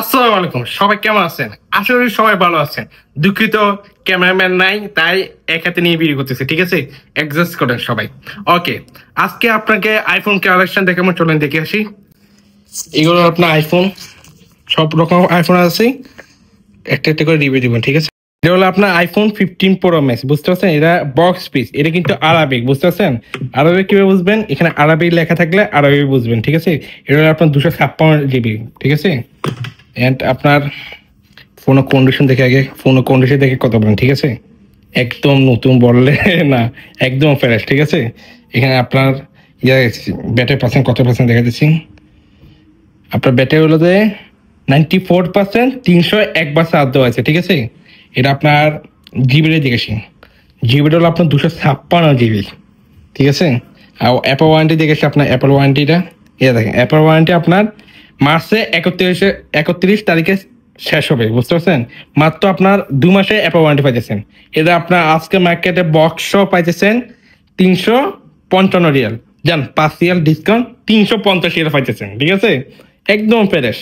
আসসালামু আলাইকুম, সবাই কেমন আছেন? আশা করি সবাই ভালো আছেন। দুঃখিত, ক্যামেরাম্যান নাই, তাই এক হাতে নিয়ে ভিডিও করতেছে। ঠিক আছে, অ্যাডজাস্ট করেন সবাই। ওকে, আজকে আপনাকে আইফোন কালেকশন দেখাবো, চলেন দেখে আসি। এগুলো আপনার আইফোন, সব রকম আইফোন আছে, একটা একটা করে রিভিউ দিবেন। ঠিক আছে, এটা হলো আপনার আইফোন 15 প্রো ম্যাক্স, বুঝতে পারছেন? এটা বক্স পিস, এটা কিন্তু আরবিক, বুঝতে পারছেন? আরবিক কিভাবে বুঝবেন? এখানে আরবিক লেখা থাকলে আরবিক বুঝবেন। ঠিক আছে, এটা হলো আপনার 256 GB। ঠিক আছে, এন্ড আপনার ফোনের কন্ডিশন দেখে, আগে ফোনের কন্ডিশন দেখে কথা বলেন। ঠিক আছে, একদম নতুন বললে না, একদম ফ্রেশ। ঠিক আছে, এখানে আপনার ব্যাটারি পার্সেন্ট কত পার্সেন্ট দেখা যাচ্ছি। আপনার ব্যাটারি হলো যে 94%, 301 বার চার্জ দেওয়া আছে। ঠিক আছে, এটা আপনার জিবিটা দেখেছি, জিবিটা হলো আপনার 256 GB। ঠিক আছে, আর অ্যাপল ওয়ারেন্টি দেখেছি, আপনার অ্যাপল ওয়ারেন্টিটা এটা দেখেন, অ্যাপল ওয়ারেন্টি আপনার মার্চে 31 তারিখে শেষ হবে, বুঝতে পারছেন? মাত্র আপনার 2 মাসে অ্যাপল ওয়ারেন্টি পাইতেছেন। এটা আপনার আজকে মার্কেটে বক্স পাইতেছেন 355 রিয়াল, জান 5 রিয়াল ডিসকাউন্ট, 350 রিয়াল পাইতেছেন। ঠিক আছে, একদম fresh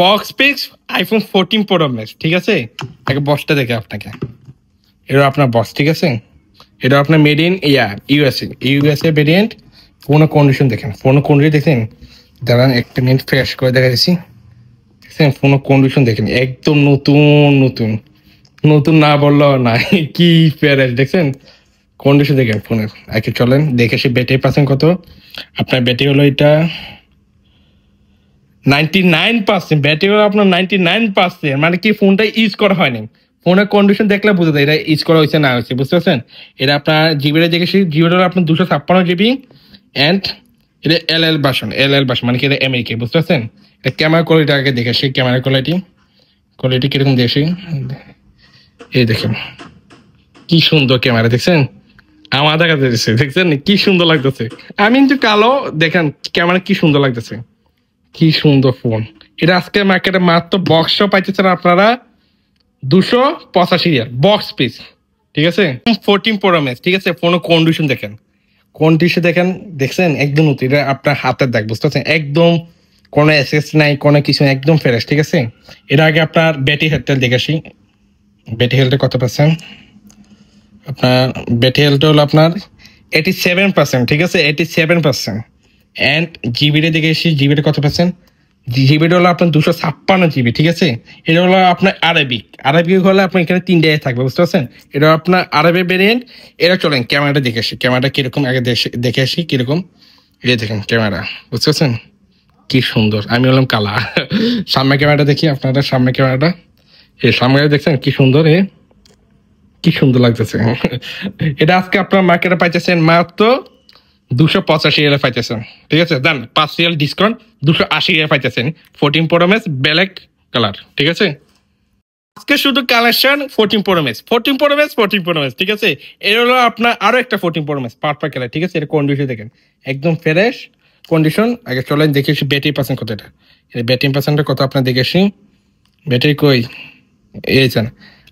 box pix iPhone 14 pro max. ঠিক আছে, আগে বক্সটা দেখে আপনাকে, এটা আপনার বক্স। ঠিক আছে, এটা আপনার মেড ইন ইউএসএ ভেরিয়েন্ট। ফোনের কন্ডিশন দেখেন, ফোনের কন্ডিশন দেখেন, দাঁড়ান একটা মিনিট ফ্রেশ করে দেখা যাচ্ছি। দেখছেন ফোনের কন্ডিশন দেখেন, একদম নতুন নতুন নতুন না বললো না, কি ফ্রেশ দেখছেন কন্ডিশন দেখেন ফোনের। আগে চলেন দেখে সে ব্যাটারি পার্সেন্ট কত। আপনার ব্যাটারি হলো এটা 99%, ব্যাটারি হলো আপনার 99%, মানে কি ফোনটা ইউজ করা হয়নি। ফোনের কন্ডিশন দেখলে বুঝে যায় এটা ইউজ করা হয়েছে না হয়েছে, বুঝতে পারছেন? এটা আপনার জিবিটা দেখেছি, জিবিটা হলো আপনার 256 GB, অ্যান্ড এটা এল ভার্সন, মানে কি এটা আমেরিকা, বুঝতে পারছেন? এটা ক্যামেরা কোয়ালিটি আগে দেখেছি, ক্যামেরা কোয়ালিটি কিরকম দেখছি। এই দেখেন কি সুন্দর ক্যামেরা, দেখছেন? আমার দেখা যাচ্ছে, দেখছেন কি সুন্দর লাগতেছে। আমি কিন্তু কালো, দেখেন ক্যামেরা কি সুন্দর লাগতেছে, কি সুন্দর ফোন। এটা আজকে মার্কেটে মাত্র বক্স পাইতেছেন আপনারা 285 বক্স পিস। ঠিক আছে, 14 প্রো ম্যাক্স। ঠিক আছে, ফোনের কন্ডিশন দেখেন, দেখছেন একদম নতুন। এটা আপনার হাতের দেখ, বুঝতে পারছেন? একদম কোনো এসএস নাই, কোনো কিছু নাই, একদম ফ্রেশ। ঠিক আছে, এর আগে আপনার ব্যাটারি হেলথ দেখেছি, ব্যাটারি হেলথে কত পার্সেন্ট? আপনার ব্যাটারি হেলথ হলো আপনার 87%। ঠিক আছে, 87%, অ্যান্ড জিবিটা দেখেছি, জিবিটা কত পার্সেন্ট? জিবিটা হলো আপনার 256 GB। ঠিক আছে, এটা হলো আপনার আরবিক হলে আপনার এখানে 3টাই থাকবে, বুঝতে পারছেন? এটা আপনার আরবি ভেরিয়েন্ট। এটা চলেন ক্যামেরাটা দেখে আসি, ক্যামেরাটা কিরকম আগে দেখে আসি কিরকম। এই দেখেন ক্যামেরা, বুঝতে পারছেন কি সুন্দর। আমি হলাম কালা। সামনে ক্যামেরাটা দেখি, আপনারা সামনে ক্যামেরাটা, এই সামনে দেখছেন কি সুন্দর, কি সুন্দর লাগতেছে। এটা আজকে আপনার মার্কেটে পাইতেছেন মাত্র 285 পাইতেছেন। ঠিক আছে, দেন 5 রিয়াল ডিসকাউন্ট, 280 পাইতেছেন। 14 প্রো ম্যাক্স ব্ল্যাক কালার। ঠিক আছে, আজকে শুধু collection 14 pro max, 14 pro max. ঠিক আছে, এর হলো আপনার আরো একটা 14 প্রো ম্যাক্স পারফেক্ট কালার। ঠিক আছে, এর কন্ডিশন দেখেন একদম ফ্রেশ কন্ডিশন। আগে চলেন দেখেছি ব্যাটারি পার্সেন্ট কত। এটা ব্যাটারি পার্সেন্টটা কত আপনার দেখেছি, ব্যাটারি কই এইছেন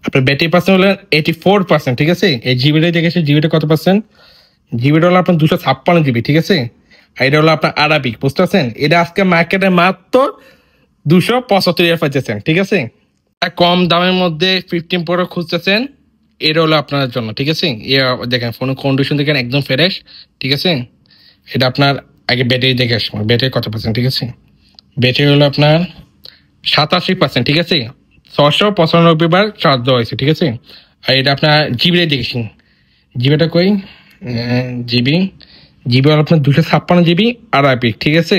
আপনার ব্যাটারি পার্সেন্ট হলো 84%। ঠিক আছে, এই জিবিটা দেখেছি, জিবিটা কত পার্সেন্ট? জিবিটা হলো আপনার 256 GB। ঠিক আছে, আর এটা হলো আপনার আরবিক, বুঝতে পারছেন? এটা আজকে মার্কেটে মাত্র 275 পাইতেছেন। ঠিক আছে, কম দামের মধ্যে 15 প্রো খুঁজতেছেন, এটা হলো আপনার জন্য। ঠিক আছে, দেখেন ফোনের কন্ডিশন দেখেন একদম ফ্রেশ। ঠিক আছে, এটা আপনার আগে ব্যাটারি দেখে আসবো, ব্যাটারি কত পার্সেন্ট? ঠিক আছে, ব্যাটারি হলো আপনার 87%। ঠিক আছে, 695 বার চার্জ দেওয়া হয়েছে। ঠিক আছে, আর এটা আপনার জিবিটা দেখেছি, জিবিটা কই, জিবি হলো আপনার 256 GB আরবিক। ঠিক আছে,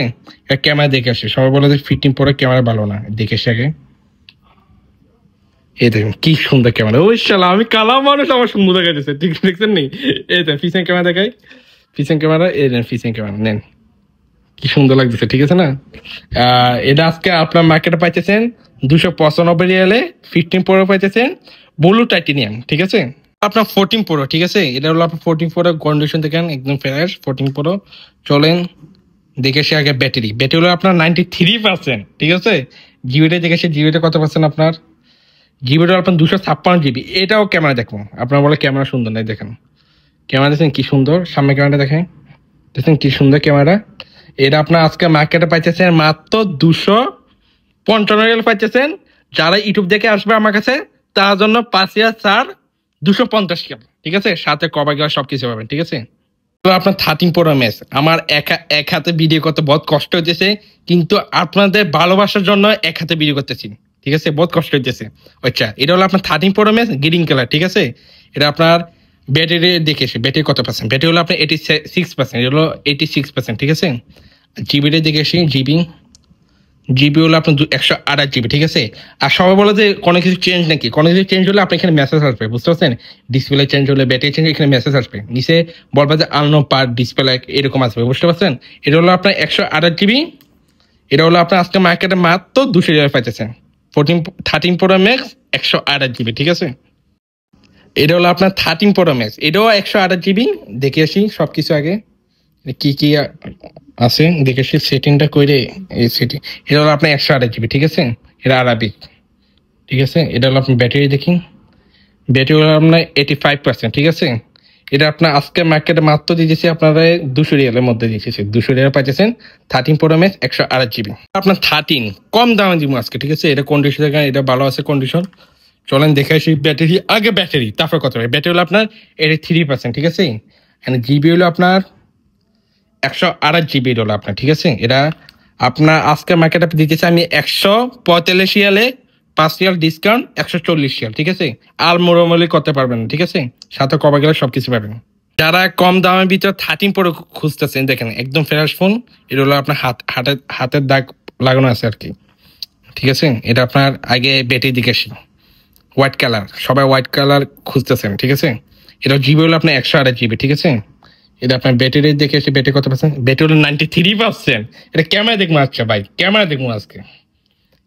ক্যামেরা দেখে আসে, সবাই বলে যে 15 প্রো ক্যামেরা ভালো না, দেখে এসে আগে। এই দেখুন কি সুন্দর ক্যামেরা। ওই শালা আমি কালা মানুষ, আমার সুন্দর দেখা যাচ্ছে। ঠিক দেখছেন নি? এই দেখেন পিছন ক্যামেরা দেখাই, পিছন ক্যামেরা, এই দেন পিছন ক্যামেরা নেন, কি সুন্দর লাগতেছে। ঠিক আছে না, এটা আজকে আপনার মার্কেটে পাইতেছেন 295 রিয়ালে। 15 প্রো পাইতেছেন ব্লু টাইটেনিয়াম। ঠিক আছে, আপনার 14 প্রো। ঠিক আছে, এটা হলো আপনার 14 প্রো কন্ডিশন দেখেন একদম ফ্রেশ 14 প্রো। চলেন দেখেছি আগে ব্যাটারি হলো আপনার 93%। ঠিক আছে, জিবিটা দেখেছি, জিবিটা কত পার্সেন্ট আপনার? জিবিটা আপনার 256 GB। এটাও ক্যামেরা দেখুন, আপনার বলে ক্যামেরা সুন্দর নাই, দেখেন ক্যামেরা দেখেন কি সুন্দর, সামনে ক্যামেরাটা দেখেন, দেখেন কি সুন্দর ক্যামেরা। এটা আপনার আজকে মার্কেটে পাইতেছেন মাত্র 55 পাইতেছেন। যারা ইউটিউব দেখে আসবে আমার কাছে তার জন্য 5,000 ছাড় 250 টাকা, ঠিক আছে, সাথে কভার গিলার সবকিছু পাবেন, ঠিক আছে। তো আপনার 13 প্রো ম্যাক্স, আমার এক হাতে ভিডিও করতে বহুত কষ্ট হইতেছে, কিন্তু আপনাদের ভালোবাসার জন্য এক হাতে ভিডিও করতেছি, ঠিক আছে, বহুত কষ্ট হইতেছে। আচ্ছা, এটা হলো আপনার 13 প্রো ম্যাক্স গ্রিন কালার, ঠিক আছে। এটা আপনার ব্যাটারি দেখেছি, ব্যাটারি কত পার্সেন্ট, ব্যাটারি হলো আপনার 86%, এটা হলো 86%, ঠিক আছে। জিবিটা দেখেছি, জিবি হলো আপনার 128 জিবি, ঠিক আছে। আর সবাই বলে যে কোনো কিছু চেঞ্জ নাকি, কোনো কিছু চেঞ্জ হলে আপনি এখানে মেসেজ আসবে, বুঝতে পারছেন। ডিসপ্লে চেঞ্জ হলে, ব্যাটারি চেঞ্জ, এখানে মেসেজ আসবে, নিচে বলবে যে আননোন পার্ট ডিসপ্লে এরকম আসবে, বুঝতে পারছেন। এটা হলো আপনার 128 জিবি। এটা হলো আপনার আজকে মার্কেটে মাত্র 200 টাকা পাইতেছেন। 13 প্রো ম্যাক্স 128 জিবি, ঠিক আছে। এটা হলো আপনার 13 প্রো ম্যাক্স, এটাও 128 জিবি। দেখে আসি সবকিছু আগে কি কি আছে, দেখে আসি সেটিংটা করে। এই সেটিং, এটা হলো আপনার 128 জিবি, ঠিক আছে। এটা আরাবিক, ঠিক আছে। এটা হলো আপনার ব্যাটারি দেখি, ব্যাটারি হলো আপনার 85%, ঠিক আছে। এটা আপনার আজকে মার্কেটে মাত্র দিয়েছে আপনারা 200 রিয়ালের মধ্যে দিয়েছে, 200 রিয়াল পাইতেছেন। 13 প্রো ম্যাক্স 128 জিবি আপনার 13 কম দামে দিব আজকে, ঠিক আছে। এটা কন্ডিশন দেখেন, এটা ভালো আছে কন্ডিশন। চলেন দেখে আসি ব্যাটারি আগে, ব্যাটারি তারপর কত। ব্যাটারি হলো আপনার 83%, ঠিক আছে। জিবি হলো আপনার 128 জিবি হলো আপনার, ঠিক আছে। এটা আপনার আজকে মার্কেটে দিতেছে আমি 145 রিয়ালে, 5 রিয়াল ডিসকাউন্ট 140 রিয়াল, ঠিক আছে। আর মোরামলি করতে পারবেন, ঠিক আছে, সাথে কভার গেলে সবকিছু পাবেন। যারা কম দামের ভিতরে 13 প্রো খুঁজতেছেন, দেখেন একদম ফ্রেশ ফোন। এটা হলো আপনার হাতের দাগ লাগানো আছে আর কি, ঠিক আছে। এটা আপনার আগে ব্যাটারি দিকে আসি, হোয়াইট কালার, সবাই হোয়াইট কালার খুঁজতেছেন, ঠিক আছে। এটা জিবি হলো আপনার 128 জিবি, ঠিক আছে। এটা আপনার ব্যাটারি দেখে এসে, ব্যাটারি কত পার্সেন্ট, ব্যাটারি হলো 93%। এটা ক্যামেরা দেখবো, আচ্ছা ভাই ক্যামেরা দেখবো আজকে।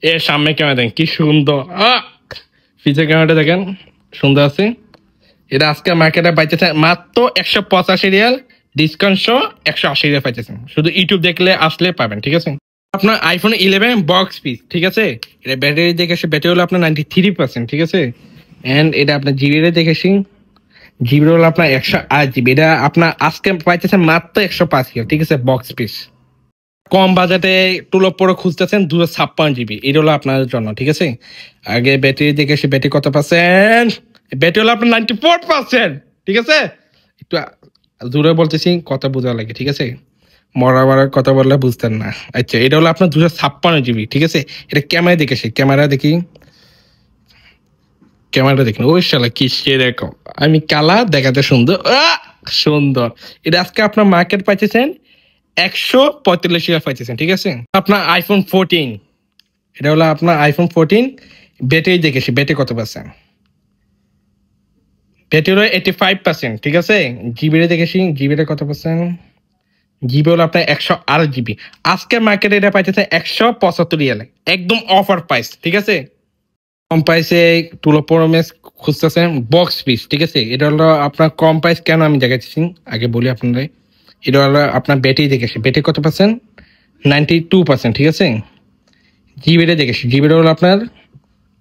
এর সামনে ক্যামেরা দেখেন কি সুন্দর, পিছের ক্যামেরাটা দেখেন সুন্দর আছে। এটা আজকে মার্কেটে পাইতেছে মাত্র 185 রিয়াল ডিসকাউন্ট সহ 180 রিয়াল পাইতেছেন, শুধু ইউটিউব দেখলে আসলে পাবেন, ঠিক আছে। আপনার আইফোন 11 বক্স পিস, ঠিক আছে। এটা ব্যাটারি দেখেছি, ব্যাটারি হলো আপনার 93%, ঠিক আছে। এন্ড এটা আপনার জিবি দেখেছি, জিবি হলো আপনার 108 জিবি। এটা আপনার আজকে পাইতেছেন মাত্র 105 রিয়াল, ঠিক আছে, বক্স পিস। কম বাজেটে টুলপ পরে খুঁজতেছেন 256 জিবি, এটা হলো আপনার জন্য, ঠিক আছে। আগে ব্যাটারি দেখেছি, ব্যাটারি কত পার্সেন্ট, ব্যাটারি হলো আপনার 94%, ঠিক আছে। একটু জোরে বলতেছি, কথা বোঝা লাগে, ঠিক আছে। মরাবার কথা বললে বুঝতেন না। আচ্ছা, এটা হলো আপনার 256 জিবি, ঠিক আছে। এটা ক্যামেরা দেখেছি, ক্যামেরা দেখি, ক্যামেরাটা দেখুন, ওই শালা কি সেরকম, আমি কালা দেখাতে সুন্দর, সুন্দর। এটা আজকে আপনার মার্কেট পাইতেছেন 145 টাকা পাইতেছেন, ঠিক আছে। আপনার আইফোন 14, এটা হলো আপনার আইফোন 14। ব্যাটারি দেখেছি, ব্যাটারি কত পার্সেন্ট, ব্যাটারি হলো 85%, ঠিক আছে। জিবিটা দেখেছি, জিবিটা কত পার্সেন্ট, জিবি হলো আপনার 108 জিবি। আজকে মার্কেটে এটা পাইতেছে 175 রিয়ালে, একদম অফার প্রাইস, ঠিক আছে। কম প্রাইসে টুলো প্রোমেস খুঁজতেছেন বক্স পিস, ঠিক আছে। এটা হলো আপনার কম প্রাইস কেন আমি দেখাচ্ছি আগে বলি আপনাদের। এটা হলো আপনার ব্যাটারি দেখেছি, ব্যাটারি কত পার্সেন্ট, 92%, ঠিক আছে। জিবিটা দেখেছি, জিবিটা হলো আপনার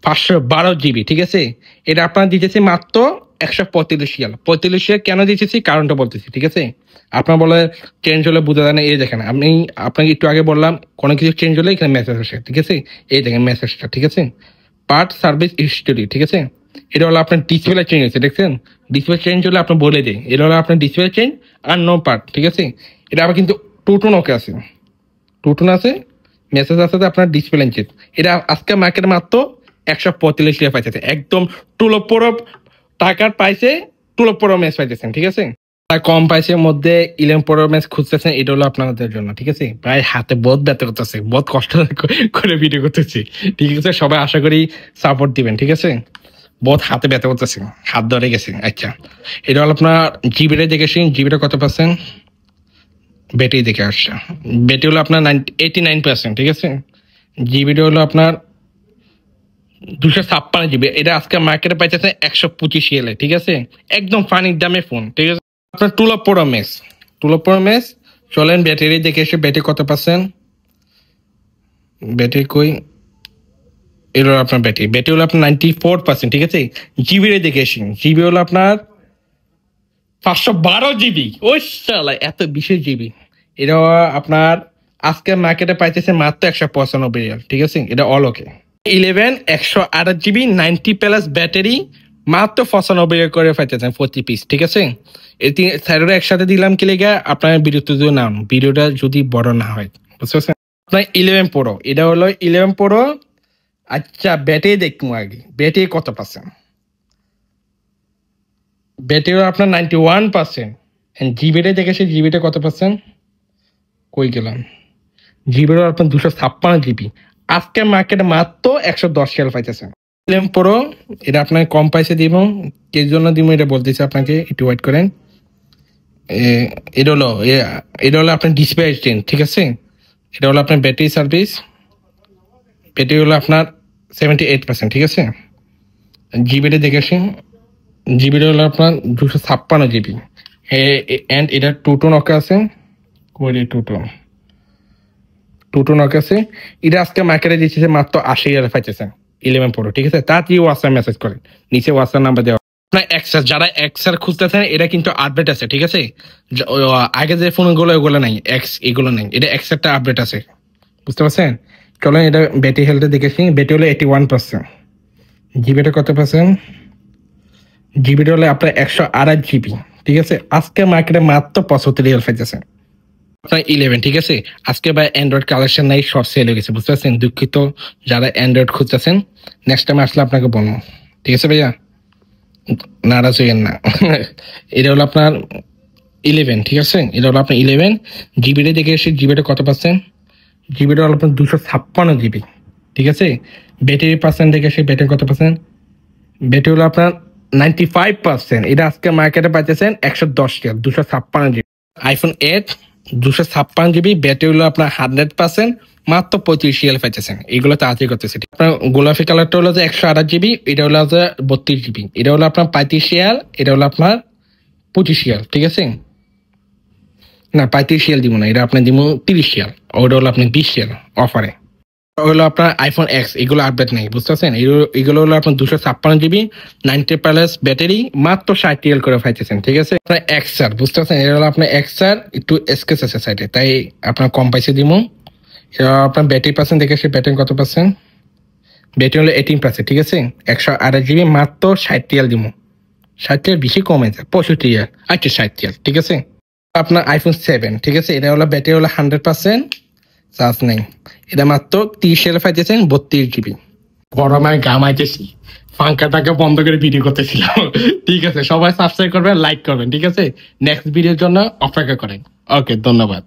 512 জিবি, ঠিক আছে। এটা আপনার দিতেছি মাত্র 145 রিয়াল। 45 রিয়াল কেন দিতেছি কারণটা বলতেছি, ঠিক আছে। আপনার বলে চেঞ্জ হলে বুঝা যায় না, এই দেখেন আমি আপনাকে একটু আগে বললাম কোনো কিছু চেঞ্জ হলে এখানে মেসেজ আসে, ঠিক আছে। এই দেখেন মেসেজটা, ঠিক আছে, পার্ট সার্ভিস হিস্টোরি, ঠিক আছে। এটা হলো আপনার ডিসপ্লে চেঞ্জ হয়েছে, দেখছেন, ডিসপ্লে চেঞ্জ হলে আপনার বলে দেয়, এটা হলো আপনার ডিসপ্লে চেঞ্জ আর নো পার্ট, ঠিক আছে। এটা আবার কিন্তু টুটুন ওকে আছে, টুটুন আছে, মেসেজ আছে আপনার ডিসপ্লে চেঞ্জ। এটা আজকে মার্কেটে মাত্র 145 টাকা পাইতেছে, একদম টুলোপোর টাকার পাইছে, টুলোপোর ম্যাচ পাইতেছেন, ঠিক আছে। কম প্রাইসের মধ্যে 11 প্রো ম্যাক্স খুঁজতেছেন, এটা হলো আপনাদের জন্য, ঠিক আছে। প্রায় হাতে বহুত ব্যথা করতেছে, বহুত কষ্ট করে ভিডিও করতেছি, ঠিক আছে। সবাই আশা করি সাপোর্ট দিবেন, ঠিক আছে। বহুত হাতে ব্যথা করতেছে, হাত ধরে গেছে। আচ্ছা, এটা হলো আপনার জিবিটা দেখেছি, জিবিটা কত পার্সেন্ট, ব্যাটারি দেখে আসছে, ব্যাটারি হলো আপনার 89%, ঠিক আছে। জিবিটা হলো আপনার 256 জিবি। এটা আজকে মার্কেটে পাইতেছে 125 রিয়ালে, ঠিক আছে, একদম ফানি দামে ফোন, ঠিক আছে। আপনার টুলপ প্রো ম্যাক্স, টুলপ প্রো ম্যাক্স। চলেন ব্যাটারি দেখে এসে, ব্যাটারি কত পার্সেন্ট, ব্যাটারি কই, এলো আপনার ব্যাটারি, ব্যাটারি হলো আপনার 94%, ঠিক আছে। জিবি দেখে এসে, জিবি হলো আপনার 512 জিবি, ওই শালা এত 20 জিবি। এটা আপনার আজকে মার্কেটে পাইতেছে মাত্র 195 রিয়াল, ঠিক আছে? এটা অল ওকে। 11 128 GB 90+ ব্যাটারি মাত্র 95 রিয়াল করে পাইতেছেন 40 পিস, ঠিক আছে? এই সাইডে একসাথে দিলাম কি লেগে আপনার ভিডিওতে যদি নাম ভিডিওটা যদি বড় না হয়, বুঝতে পারছেন? আপনার 11 প্রো, এটা হলো 11 প্রো। আচ্ছা ব্যাটারি দেখবো আগে, ব্যাটারি কত পার্সেন্ট? ব্যাটারি আপনার 91%। জিবিটা দেখেছি, জিবিটা কত পার্সেন্ট? কই গেলাম? জিবিটা আপনার 256 GB। আজকে মার্কেটে মাত্র 110 রিয়াল পাইতেছেন। 11 প্রো এটা আপনার কম পাইসে দিব, কে জন্য দিব এটা বলতেছি আপনাকে, একটু ওয়েট করেন। এটা হলো আপনার ডিসপ্লে স্ট্রেন্থ, ঠিক আছে? এটা হলো আপনার ব্যাটারি সার্ভিস, ব্যাটারি হলো আপনার 78%, ঠিক আছে? জিবিটা দেখেছি, জিবিটা হলো আপনার 256 GB। এন্ড এটা টুটো নক আছে, কোয়ারি টুটো নক আছে। এটা আজকে মার্কেটে দিচ্ছে মাত্র 80 রিয়াল পাইতেছেন 11 প্রো, ঠিক আছে? তাড়াতাড়ি হোয়াটসঅ্যাপ মেসেজ করেন, নিচে হোয়াটসঅ্যাপ নাম্বার দেওয়া। আপনার এক্সার, যারা এক্সার খুঁজতেছেন এটা কিন্তু আপডেট আছে, ঠিক আছে? আগে যে ফোনগুলো ওগুলো নাই, এগুলো নাই, এটা এক্সারটা আপডেট আছে, বুঝতে পারছেন? চলেন এটা ব্যাটারি হেলথে দেখেছি, ব্যাটারি হলো 81%। জিবিটা কত পার্সেন্ট? জিবিটা হলো আপনার 128 GB, ঠিক আছে? আজকে মার্কেটে মাত্র 75 রিয়াল পাইতেছে আপনার 11, ঠিক আছে? আজকে ভাই অ্যান্ড্রয়েড কালেকশন নাই, শর্ট সেল হয়ে গেছে, বুঝতে পারছেন? দুঃখিত যারা অ্যান্ড্রয়েড খুঁজতেছেন, নেক্সট টাইম আসলে আপনাকে বলবো, ঠিক আছে ভাইয়া? নারাজ হইয়েন না। এটা হলো আপনার 11, ঠিক আছে? এটা হলো আপনার 11। জিবিটা দেখে এসে জিবিটা কত পার্সেন্ট? জিবিটা হলো আপনার 256 GB, ঠিক আছে? ব্যাটারি পার্সেন্ট দেখে এসে ব্যাটারি কত পার্সেন্ট? ব্যাটারি হলো আপনার 95%। এটা আজকে মার্কেটে পাইতেছেন 110 Real, 256 GB। IPhone 8 256 GB, battery হলো আপনার 100%, মাত্র 35 রিয়াল পাইতেছেন। এগুলো তাড়াতাড়ি করতেছে। আপনার গোলাপি কালারটা হলো যে 128 GB, এটা হলো 32 GB, এটা হলো আপনার 35 রিয়াল, এটা হলো আপনার 25 রিয়াল, ঠিক আছে? না 35 রিয়াল দিব না, এটা আপনার দিব 30 রিয়াল, ওটা হলো আপনার 20 রিয়াল অফারে। হলো আপনার আইফোন এক্স, এগুলো আপডেট নেই, বুঝতে পারছেন? এগুলো হলো আপনার 256 GB 90+ ব্যাটারি, মাত্র 60 রিয়াল করে পাইতেছেন, ঠিক আছে? আপনার এক্সআর, বুঝতে পারছেন? এটা হলো আপনার এক্সআর, একটু এসকেস আছে সাইডে, তাই আপনার কম পাইছে দিব। এটা আপনার ব্যাটারি পার্সেন্ট দেখে সে ব্যাটারি কত পার্সেন্ট? ব্যাটারি হলো 18%, ঠিক আছে? 128 GB, মাত্র 60 রিয়াল দিব। 60 রিয়াল বেশি কমে যায়, 65 রিয়াল, আচ্ছা 60 রিয়াল, ঠিক আছে? আপনার আইফোন 7, ঠিক আছে? এটা হলো ব্যাটারি হলো 100%, চার্জ নেই, এটা মাত্র 30 রিয়াল পাইতেছেন 32 GB। গরমে ঘামাইতেছি, পাঙ্খাটাকে বন্ধ করে ভিডিও করতেছিলাম। ঠিক আছে, সবাই সাবস্ক্রাইব করবেন, লাইক করবেন, ঠিক আছে? নেক্সট ভিডিওর জন্য অপেক্ষা করেন। ওকে, ধন্যবাদ।